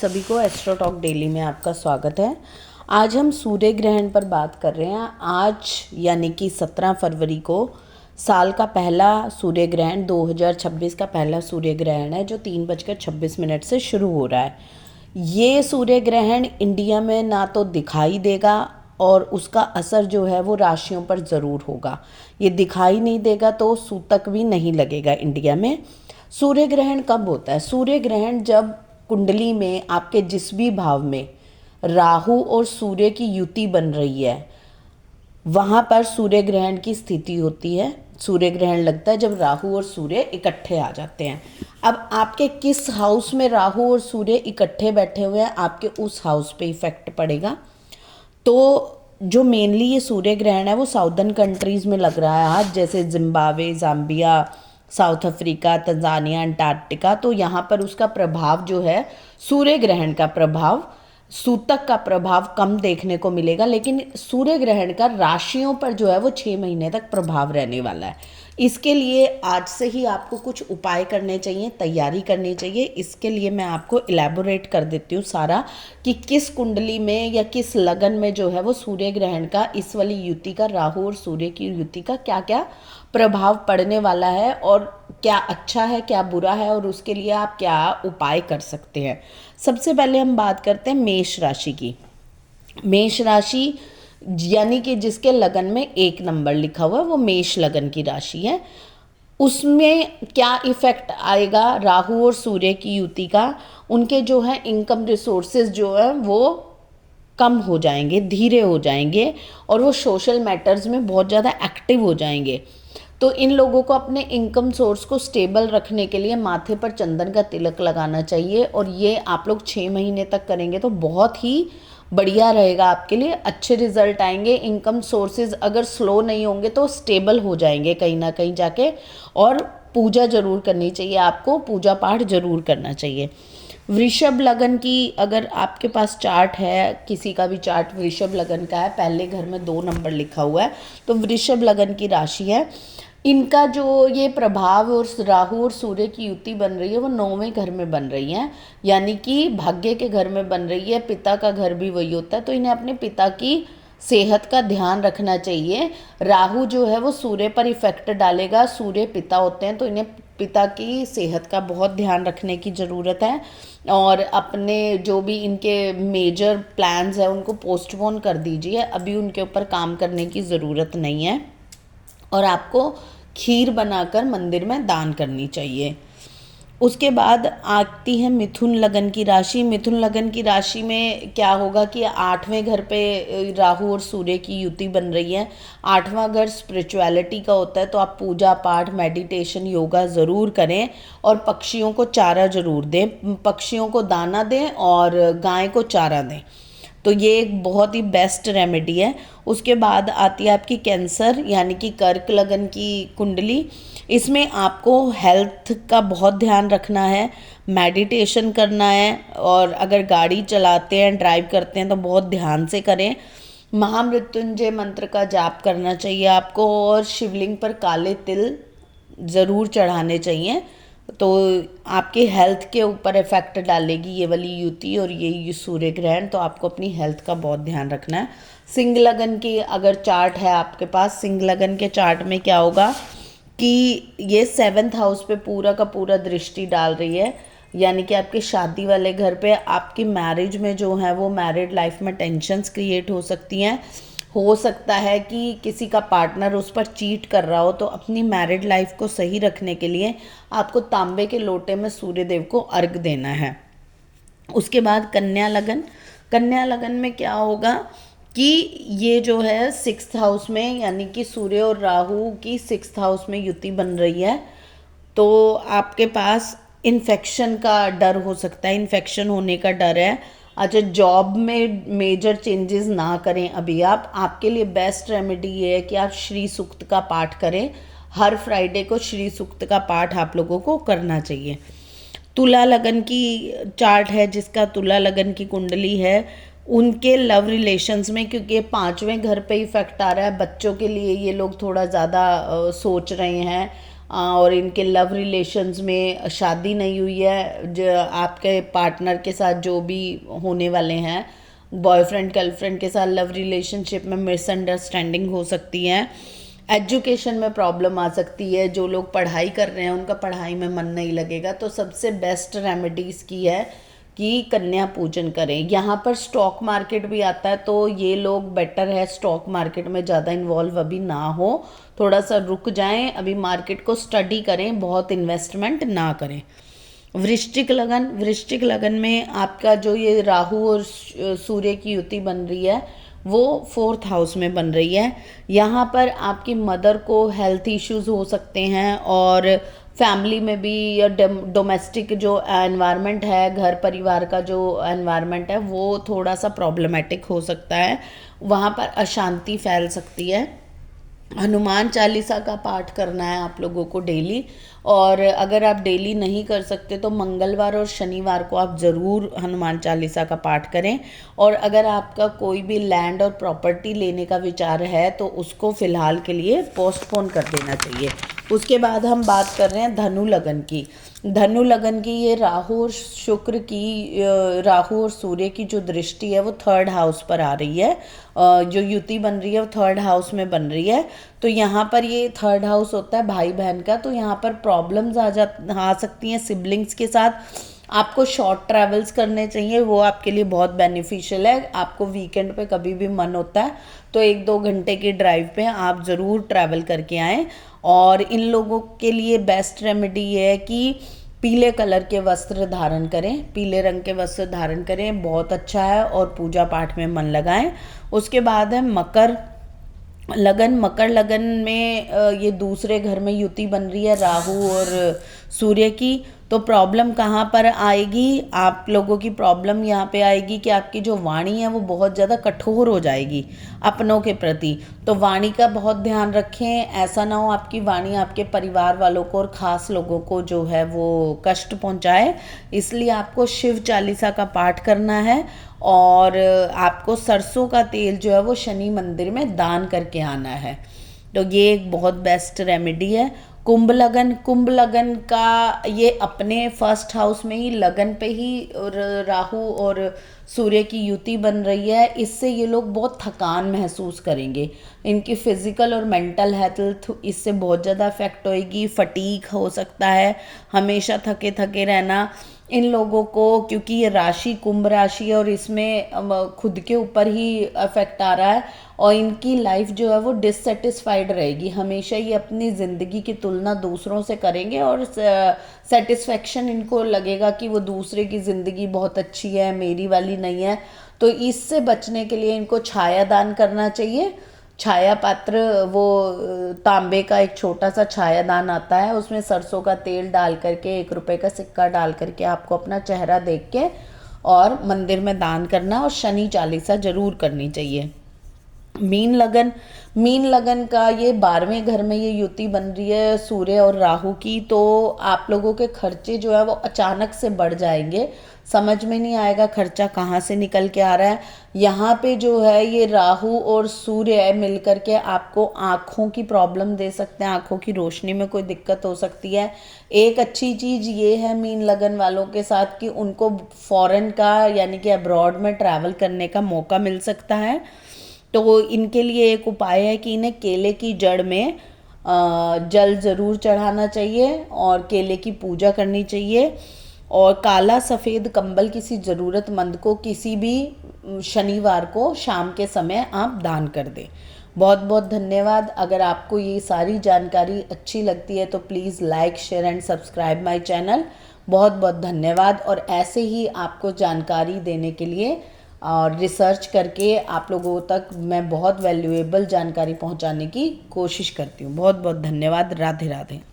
सभी को astro talk daily में आपका स्वागत है। आज हम सूर्य ग्रहण पर बात कर रहे हैं। आज यानी कि 17 फरवरी को साल का पहला सूर्य ग्रहण 2026 का पहला सूर्य ग्रहण है जो 3:26 से शुरू हो रहा है। ये सूर्य ग्रहण इंडिया में ना तो दिखाई देगा और उसका असर जो है वो राशियों पर ज़रूर होगा। ये दिखाई नहीं देगा तो सूतक भी नहीं लगेगा इंडिया में। सूर्य ग्रहण कब होता है? सूर्य ग्रहण जब कुंडली में आपके जिस भी भाव में राहु और सूर्य की युति बन रही है वहाँ पर सूर्य ग्रहण की स्थिति होती है। सूर्य ग्रहण लगता है जब राहु और सूर्य इकट्ठे आ जाते हैं। अब आपके किस हाउस में राहु और सूर्य इकट्ठे बैठे हुए हैं, आपके उस हाउस पे इफेक्ट पड़ेगा। तो जो मेनली ये सूर्य ग्रहण है वो साउदर्न कंट्रीज़ में लग रहा है आज, जैसे Zimbabwe, Zambia, south Africa, Tanzania, Antarctica. तो यहाँ पर उसका प्रभाव जो है, सूर्य ग्रहण का प्रभाव, सूतक का प्रभाव कम देखने को मिलेगा, लेकिन सूर्य ग्रहण का राशियों पर जो है वो 6 महीने तक प्रभाव रहने वाला है। इसके लिए आज से ही आपको कुछ उपाय करने चाहिए, तैयारी करनी चाहिए। इसके लिए मैं आपको इलेबोरेट कर देती हूँ सारा कि किस कुंडली में या किस लगन में जो है वो सूर्य ग्रहण का, इस वाली युति का, राहु और सूर्य की युति का क्या क्या प्रभाव पड़ने वाला है और क्या अच्छा है क्या बुरा है और उसके लिए आप क्या उपाय कर सकते हैं। सबसे पहले हम बात करते हैं मेष राशि की। मेष राशि यानी कि जिसके लगन में 1 नंबर लिखा हुआ है वो मेष लगन की राशि है। उसमें क्या इफेक्ट आएगा राहु और सूर्य की युति का? उनके जो है इनकम रिसोर्सेज जो है वो कम हो जाएंगे, धीरे हो जाएंगे और वो सोशल मैटर्स में बहुत ज़्यादा एक्टिव हो जाएंगे। तो इन लोगों को अपने इनकम सोर्स को स्टेबल रखने के लिए माथे पर चंदन का तिलक लगाना चाहिए और ये आप लोग 6 महीने तक करेंगे तो बहुत ही बढ़िया रहेगा आपके लिए, अच्छे रिजल्ट आएंगे। इनकम सोर्सेज अगर स्लो नहीं होंगे तो स्टेबल हो जाएंगे कहीं ना कहीं जाके। और पूजा जरूर करनी चाहिए, आपको पूजा पाठ जरूर करना चाहिए। वृषभ लगन की अगर आपके पास चार्ट है, किसी का भी चार्ट वृषभ लगन का है, पहले घर में 2 नंबर लिखा हुआ है तो वृषभ लगन की राशि है। इनका जो ये प्रभाव और राहु और सूर्य की युति बन रही है वो 9वें घर में बन रही है, यानी कि भाग्य के घर में बन रही है। पिता का घर भी वही होता है तो इन्हें अपने पिता की सेहत का ध्यान रखना चाहिए। राहु जो है वो सूर्य पर इफेक्ट डालेगा, सूर्य पिता होते हैं तो इन्हें पिता की सेहत का बहुत ध्यान रखने की ज़रूरत है। और अपने जो भी इनके मेजर प्लान्स हैं उनको पोस्टपोन कर दीजिए, अभी उनके ऊपर काम करने की ज़रूरत नहीं है। और आपको खीर बनाकर मंदिर में दान करनी चाहिए। उसके बाद आती है मिथुन लगन की राशि। मिथुन लगन की राशि में क्या होगा कि 8वें घर पे राहु और सूर्य की युति बन रही है। 8वां घर स्पिरिचुअलिटी का होता है तो आप पूजा पाठ, मेडिटेशन, योगा ज़रूर करें और पक्षियों को चारा ज़रूर दें, पक्षियों को दाना दें और गाय को चारा दें। तो ये एक बहुत ही बेस्ट रेमेडी है। उसके बाद आती है आपकी कैंसर यानी कि कर्क लगन की कुंडली। इसमें आपको हेल्थ का बहुत ध्यान रखना है, मेडिटेशन करना है और अगर गाड़ी चलाते हैं, ड्राइव करते हैं तो बहुत ध्यान से करें। महामृत्युंजय मंत्र का जाप करना चाहिए आपको और शिवलिंग पर काले तिल ज़रूर चढ़ाने चाहिए। तो आपके हेल्थ के ऊपर इफेक्ट डालेगी ये वाली युति और ये सूर्य ग्रहण, तो आपको अपनी हेल्थ का बहुत ध्यान रखना है। सिंह लगन की अगर चार्ट है आपके पास, सिंह लगन के चार्ट में क्या होगा कि ये 7th हाउस पे पूरा का पूरा दृष्टि डाल रही है, यानी कि आपके शादी वाले घर पे आपकी मैरिज में जो है वो मैरिड लाइफ में टेंशन्स क्रिएट हो सकती हैं। हो सकता है कि किसी का पार्टनर उस पर चीट कर रहा हो, तो अपनी मैरिड लाइफ को सही रखने के लिए आपको तांबे के लोटे में सूर्य देव को अर्घ देना है। उसके बाद कन्या लगन। कन्या लगन में क्या होगा कि ये जो है 6th हाउस में, यानी कि सूर्य और राहु की 6th हाउस में युति बन रही है तो आपके पास इन्फेक्शन का डर हो सकता है, इन्फेक्शन होने का डर है। अच्छा, जॉब में मेजर चेंजेस ना करें अभी आप। आपके लिए बेस्ट रेमेडी ये है कि आप श्री सूक्त का पाठ करें। हर फ्राइडे को श्री सूक्त का पाठ आप लोगों को करना चाहिए। तुला लगन की चार्ट है, जिसका तुला लगन की कुंडली है, उनके लव रिलेशंस में, क्योंकि 5वें घर पे इफेक्ट आ रहा है, बच्चों के लिए ये लोग थोड़ा ज़्यादा सोच रहे हैं और इनके लव रिलेशंस में शादी नहीं हुई है, जो आपके पार्टनर के साथ जो भी होने वाले हैं, बॉयफ्रेंड गर्लफ्रेंड के साथ लव रिलेशनशिप में मिसअंडरस्टैंडिंग हो सकती है। एजुकेशन में प्रॉब्लम आ सकती है, जो लोग पढ़ाई कर रहे हैं उनका पढ़ाई में मन नहीं लगेगा। तो सबसे बेस्ट रेमेडीज़ की है कि कन्या पूजन करें। यहाँ पर स्टॉक मार्केट भी आता है, तो ये लोग बेटर है स्टॉक मार्केट में ज़्यादा इन्वॉल्व अभी ना हो, थोड़ा सा रुक जाएं, अभी मार्केट को स्टडी करें, बहुत इन्वेस्टमेंट ना करें। वृश्चिक लगन में आपका जो ये राहु और सूर्य की युति बन रही है वो 4th हाउस में बन रही है। यहाँ पर आपकी मदर को हेल्थ इश्यूज हो सकते हैं, और फैमिली में भी या डोमेस्टिक जो एनवायरनमेंट है, घर परिवार का जो एनवायरनमेंट है वो थोड़ा सा प्रॉब्लमेटिक हो सकता है, वहाँ पर अशांति फैल सकती है। हनुमान चालीसा का पाठ करना है आप लोगों को डेली, और अगर आप डेली नहीं कर सकते तो मंगलवार और शनिवार को आप ज़रूर हनुमान चालीसा का पाठ करें। और अगर आपका कोई भी लैंड और प्रॉपर्टी लेने का विचार है तो उसको फ़िलहाल के लिए पोस्टपोन कर देना चाहिए। उसके बाद हम बात कर रहे हैं धनु लगन की। धनु लगन की ये राहु और शुक्र की, राहु और सूर्य की जो दृष्टि है वो 3rd हाउस पर आ रही है। जो युति बन रही है वो 3rd हाउस में बन रही है। तो यहाँ पर ये 3rd हाउस होता है भाई बहन का, तो यहाँ पर प्रॉब्लम्स आ सकती हैं सिबलिंग्स के साथ। आपको शॉर्ट ट्रैवल्स करने चाहिए, वो आपके लिए बहुत बेनिफिशियल है। आपको वीकेंड पे कभी भी मन होता है तो 1-2 घंटे की ड्राइव पे आप ज़रूर ट्रैवल करके आएँ। और इन लोगों के लिए बेस्ट रेमेडी ये है कि पीले कलर के वस्त्र धारण करें, पीले रंग के वस्त्र धारण करें, बहुत अच्छा है, और पूजा पाठ में मन लगाएं। उसके बाद है मकर लगन में ये दूसरे घर में युति बन रही है राहु और सूर्य की। तो प्रॉब्लम कहाँ पर आएगी, आप लोगों की प्रॉब्लम यहाँ पे आएगी कि आपकी जो वाणी है वो बहुत ज़्यादा कठोर हो जाएगी अपनों के प्रति। तो वाणी का बहुत ध्यान रखें, ऐसा ना हो आपकी वाणी आपके परिवार वालों को और ख़ास लोगों को जो है वो कष्ट पहुँचाए। इसलिए आपको शिव चालीसा का पाठ करना है, और आपको सरसों का तेल जो है वो शनि मंदिर में दान करके आना है। तो ये एक बहुत बेस्ट रेमेडी है। कुंभ लगन का ये अपने 1st हाउस में ही लगन पे ही राहु और सूर्य की युति बन रही है। इससे ये लोग बहुत थकान महसूस करेंगे, इनकी फिजिकल और मेंटल हेल्थ इससे बहुत ज़्यादा इफेक्ट होएगी। फटीग हो सकता है, हमेशा थके थके रहना इन लोगों को, क्योंकि ये राशि कुंभ राशि है और इसमें खुद के ऊपर ही इफेक्ट आ रहा है, और इनकी लाइफ जो है वो डिससेटिस्फाइड रहेगी। हमेशा ये अपनी ज़िंदगी की तुलना दूसरों से करेंगे, और सेटिस्फेक्शन इनको लगेगा कि वो दूसरे की ज़िंदगी बहुत अच्छी है, मेरी वाली नहीं है। तो इससे बचने के लिए इनको छाया दान करना चाहिए। छाया पात्र, वो तांबे का एक छोटा सा छायादान आता है, उसमें सरसों का तेल डाल करके 1 रुपए का सिक्का डाल करके आपको अपना चेहरा देख के और मंदिर में दान करना, और शनि चालीसा जरूर करनी चाहिए। मीन लगन का ये 12वें घर में ये युति बन रही है सूर्य और राहु की। तो आप लोगों के खर्चे जो है वो अचानक से बढ़ जाएंगे, समझ में नहीं आएगा खर्चा कहाँ से निकल के आ रहा है। यहाँ पे जो है ये राहु और सूर्य मिल करके आपको आँखों की प्रॉब्लम दे सकते हैं, आँखों की रोशनी में कोई दिक्कत हो सकती है। एक अच्छी चीज़ ये है मीन लगन वालों के साथ कि उनको फॉरेन का यानी कि अब्रॉड में ट्रैवल करने का मौका मिल सकता है। तो इनके लिए एक उपाय है कि इन्हें केले की जड़ में जल ज़रूर चढ़ाना चाहिए और केले की पूजा करनी चाहिए, और काला सफ़ेद कंबल किसी ज़रूरतमंद को किसी भी शनिवार को शाम के समय आप दान कर दें। बहुत बहुत धन्यवाद। अगर आपको ये सारी जानकारी अच्छी लगती है तो please like share and subscribe my channel. बहुत बहुत धन्यवाद। और ऐसे ही आपको जानकारी देने के लिए और रिसर्च करके आप लोगों तक मैं बहुत वैल्यूएबल जानकारी पहुंचाने की कोशिश करती हूँ। बहुत बहुत धन्यवाद। राधे राधे।